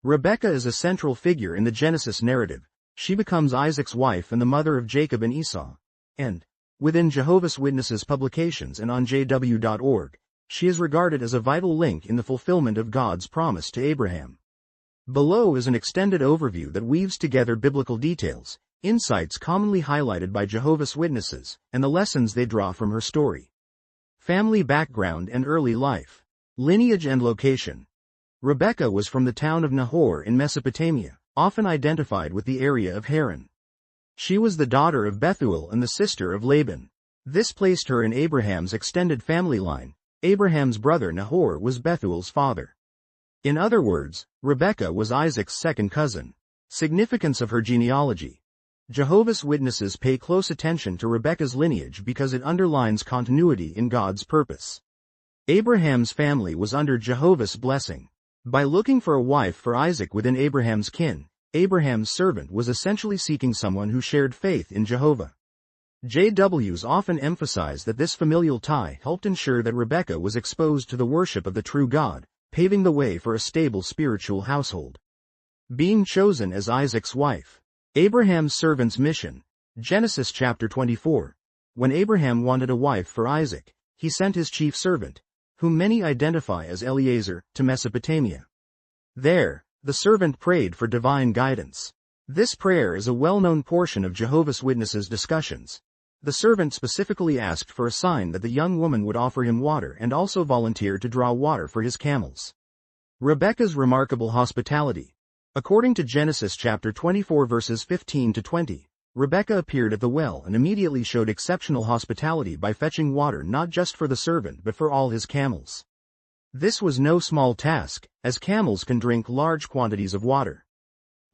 Rebekah is a central figure in the Genesis narrative. She becomes Isaac's wife and the mother of Jacob and Esau. And, within Jehovah's Witnesses publications and on jw.org, she is regarded as a vital link in the fulfillment of God's promise to Abraham. Below is an extended overview that weaves together biblical details, insights commonly highlighted by Jehovah's Witnesses, and the lessons they draw from her story. Family background and early life. Lineage and location. Rebekah was from the town of Nahor in Mesopotamia, often identified with the area of Haran. She was the daughter of Bethuel and the sister of Laban. This placed her in Abraham's extended family line. Abraham's brother Nahor was Bethuel's father. In other words, Rebekah was Isaac's second cousin. Significance of her genealogy. Jehovah's Witnesses pay close attention to Rebekah's lineage because it underlines continuity in God's purpose. Abraham's family was under Jehovah's blessing. By looking for a wife for Isaac within Abraham's kin, Abraham's servant was essentially seeking someone who shared faith in Jehovah. JWs often emphasize that this familial tie helped ensure that Rebekah was exposed to the worship of the true God, paving the way for a stable spiritual household. Being chosen as Isaac's wife. Abraham's servant's mission. Genesis chapter 24. When Abraham wanted a wife for Isaac, he sent his chief servant, whom many identify as Eliezer, to Mesopotamia. There, the servant prayed for divine guidance. This prayer is a well-known portion of Jehovah's Witnesses discussions. The servant specifically asked for a sign that the young woman would offer him water and also volunteered to draw water for his camels. Rebekah's remarkable hospitality. According to Genesis chapter 24 verses 15 to 20, Rebekah appeared at the well and immediately showed exceptional hospitality by fetching water not just for the servant but for all his camels. This was no small task, as camels can drink large quantities of water.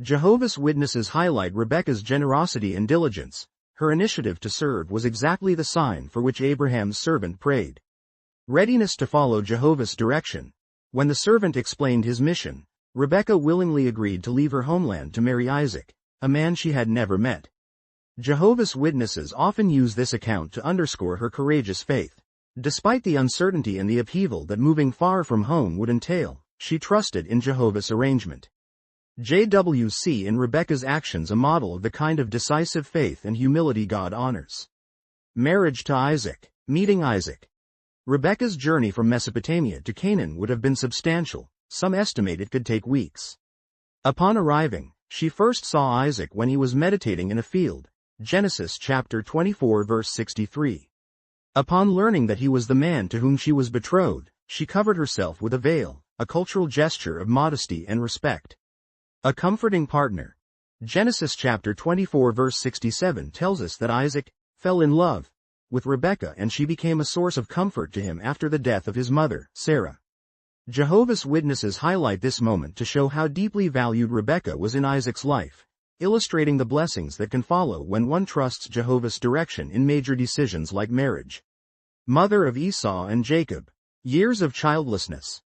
Jehovah's Witnesses highlight Rebekah's generosity and diligence. Her initiative to serve was exactly the sign for which Abraham's servant prayed. Readiness to follow Jehovah's direction. When the servant explained his mission, Rebekah willingly agreed to leave her homeland to marry Isaac, a man she had never met. Jehovah's Witnesses often use this account to underscore her courageous faith. Despite the uncertainty and the upheaval that moving far from home would entail, she trusted in Jehovah's arrangement. JWC in Rebekah's actions a model of the kind of decisive faith and humility God honors. Marriage to Isaac. Meeting Isaac. Rebekah's journey from Mesopotamia to Canaan would have been substantial. Some estimate it could take weeks. Upon arriving, she first saw Isaac when he was meditating in a field. Genesis chapter 24 verse 63. Upon learning that he was the man to whom she was betrothed, she covered herself with a veil, a cultural gesture of modesty and respect. A comforting partner. Genesis chapter 24 verse 67 tells us that Isaac fell in love with Rebekah and she became a source of comfort to him after the death of his mother, Sarah. Jehovah's Witnesses highlight this moment to show how deeply valued Rebekah was in Isaac's life, illustrating the blessings that can follow when one trusts Jehovah's direction in major decisions like marriage. Mother of Esau and Jacob. Years of childlessness.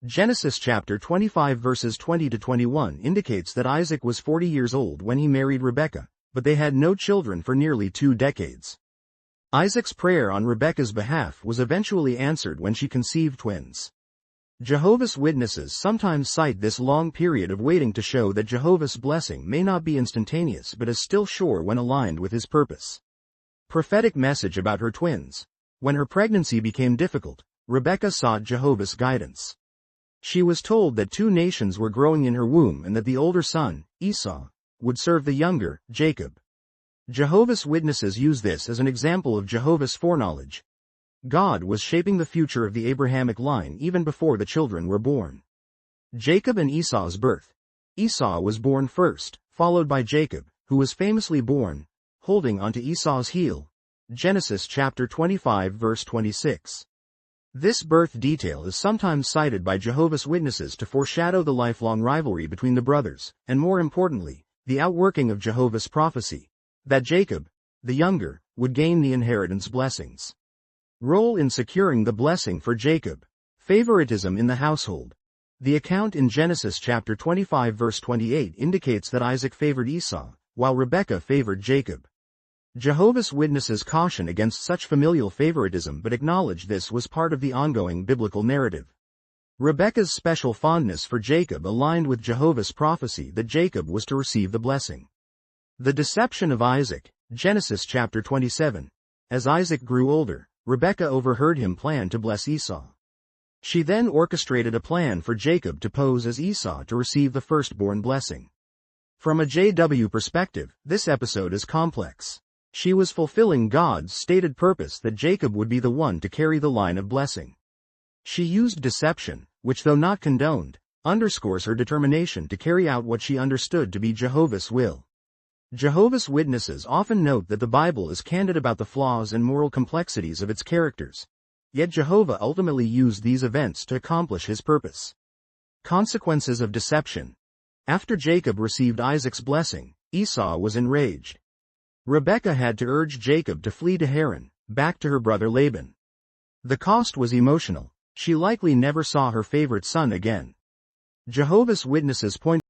Genesis chapter 25 verses 20 to 21 indicates that Isaac was 40 years old when he married Rebekah, but they had no children for nearly 2 decades. Isaac's prayer on Rebekah's behalf was eventually answered when she conceived twins. Jehovah's Witnesses sometimes cite this long period of waiting to show that Jehovah's blessing may not be instantaneous but is still sure when aligned with his purpose. Prophetic message about her twins. When her pregnancy became difficult, Rebekah sought Jehovah's guidance. She was told that 2 nations were growing in her womb and that the older son, Esau, would serve the younger, Jacob. Jehovah's Witnesses use this as an example of Jehovah's foreknowledge. God was shaping the future of the Abrahamic line even before the children were born. Jacob and Esau's birth. Esau was born first, followed by Jacob, who was famously born holding onto Esau's heel. Genesis chapter 25 verse 26. This birth detail is sometimes cited by Jehovah's Witnesses to foreshadow the lifelong rivalry between the brothers, and more importantly, the outworking of Jehovah's prophecy, that Jacob, the younger, would gain the inheritance blessings. Role in securing the blessing for Jacob. Favoritism in the household. The account in Genesis chapter 25 verse 28 indicates that Isaac favored Esau, while Rebekah favored Jacob. Jehovah's Witnesses caution against such familial favoritism but acknowledge this was part of the ongoing biblical narrative. Rebekah's special fondness for Jacob aligned with Jehovah's prophecy that Jacob was to receive the blessing. The deception of Isaac, Genesis chapter 27. As Isaac grew older, Rebekah overheard him plan to bless Esau. She then orchestrated a plan for Jacob to pose as Esau to receive the firstborn blessing. From a JW perspective, this episode is complex. She was fulfilling God's stated purpose that Jacob would be the one to carry the line of blessing. She used deception, which though not condoned, underscores her determination to carry out what she understood to be Jehovah's will. Jehovah's Witnesses often note that the Bible is candid about the flaws and moral complexities of its characters. Yet Jehovah ultimately used these events to accomplish his purpose. Consequences of deception. After Jacob received Isaac's blessing, Esau was enraged. Rebekah had to urge Jacob to flee to Haran, back to her brother Laban. The cost was emotional. She likely never saw her favorite son again. Jehovah's Witnesses point